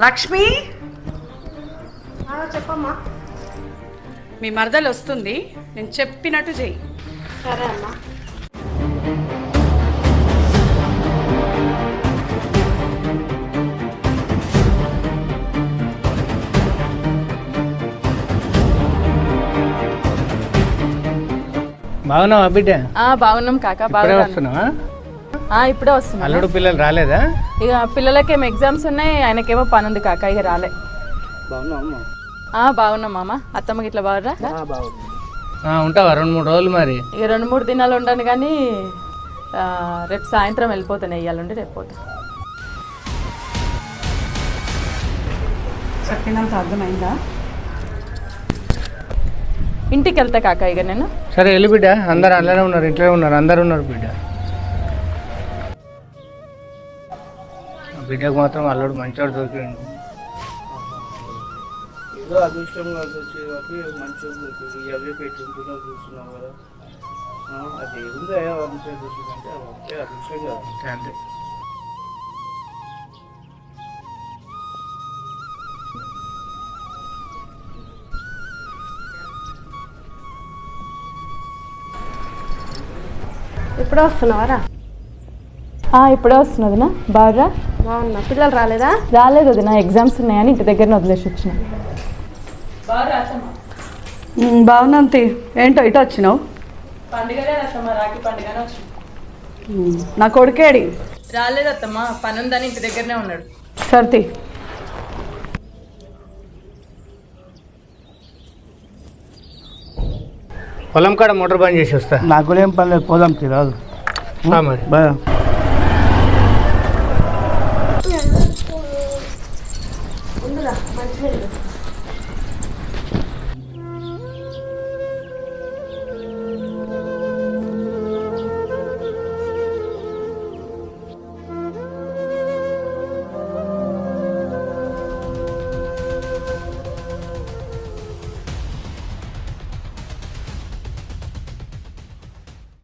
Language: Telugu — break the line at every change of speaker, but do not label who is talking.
లక్ష్మి
చెప్పమ్మా.
మీ మరదలు వస్తుంది, నేను చెప్పినట్టు చెయ్యి.
సరే అమ్మా.
బాగున్నావా బిడ్డ?
బాగున్నాం కాకా.
ఇప్పుడే వస్తున్నావా?
ఇప్పుడే వస్తున్నా.
అల్లుడు పిల్లలు రాలేదా?
ఇక పిల్లలకేమో ఎగ్జామ్స్ ఉన్నాయి, ఆయనకేమో పని ఉంది కాకా, ఇక రాలే. బాగున్నాం మామ. అత్తమ్మకి ఇట్లా బాగురా?
ఉంటావా 2-3 రోజులు? మరి
ఇక 2-3 దినాలు ఉండను కానీ రేపు సాయంత్రం వెళ్ళిపోతాను. వెయ్యాలండి రేపు పోతా.
చెప్పినంత అర్థమైందా?
ఇంటికి వెళ్తా కాకా ఇక నేను.
సరే వెళ్ళి బిడ్డ. అందరు అలానే ఉన్నారు, ఇంట్లో ఉన్నారు, అందరు ఉన్నారు బిడ్డ. బిడ్డకు మాత్రం అల్లుడు మంచివాడు దొరికిండు.
ఏదో అదృష్టం కలిసి వచ్చే కాబట్టి మంచిగా దొరికింది. ఎవరి పెట్టుకుంటున్నా చూస్తున్నాం కదా, అది ఏముందో అదృష్టం దొరికిందంటే అది అదృష్టం కదా.
అంతే.
ఇప్పుడే వస్తున్నావారా?
ఇప్పుడే వస్తున్నది నా బాగా.
బాగున్నా. పిల్లలు రాలేదా?
రాలేదు అది నా ఎగ్జామ్స్ ఉన్నాయని ఇంటి దగ్గర వదిలేసి వచ్చిన.
బాగున్నాంతి. ఏంటో ఇటు వచ్చినావు?
పండుగనే అత్తమ్మ, రాఖీ పండుగనే వచ్చిన.
నా కొడుకేడి?
రాలేదు అత్తమ్మ, పని ఉందని ఇంటి దగ్గరనే ఉన్నాడు.
సర్తి.
పొలం కాడ మోటార్ బంద్ చేసి వస్తా.
నాకు కూడా ఏం పని లేదు, పోదాం రాదు
మరి
బాయ్.
ఉండురా, మంచిగా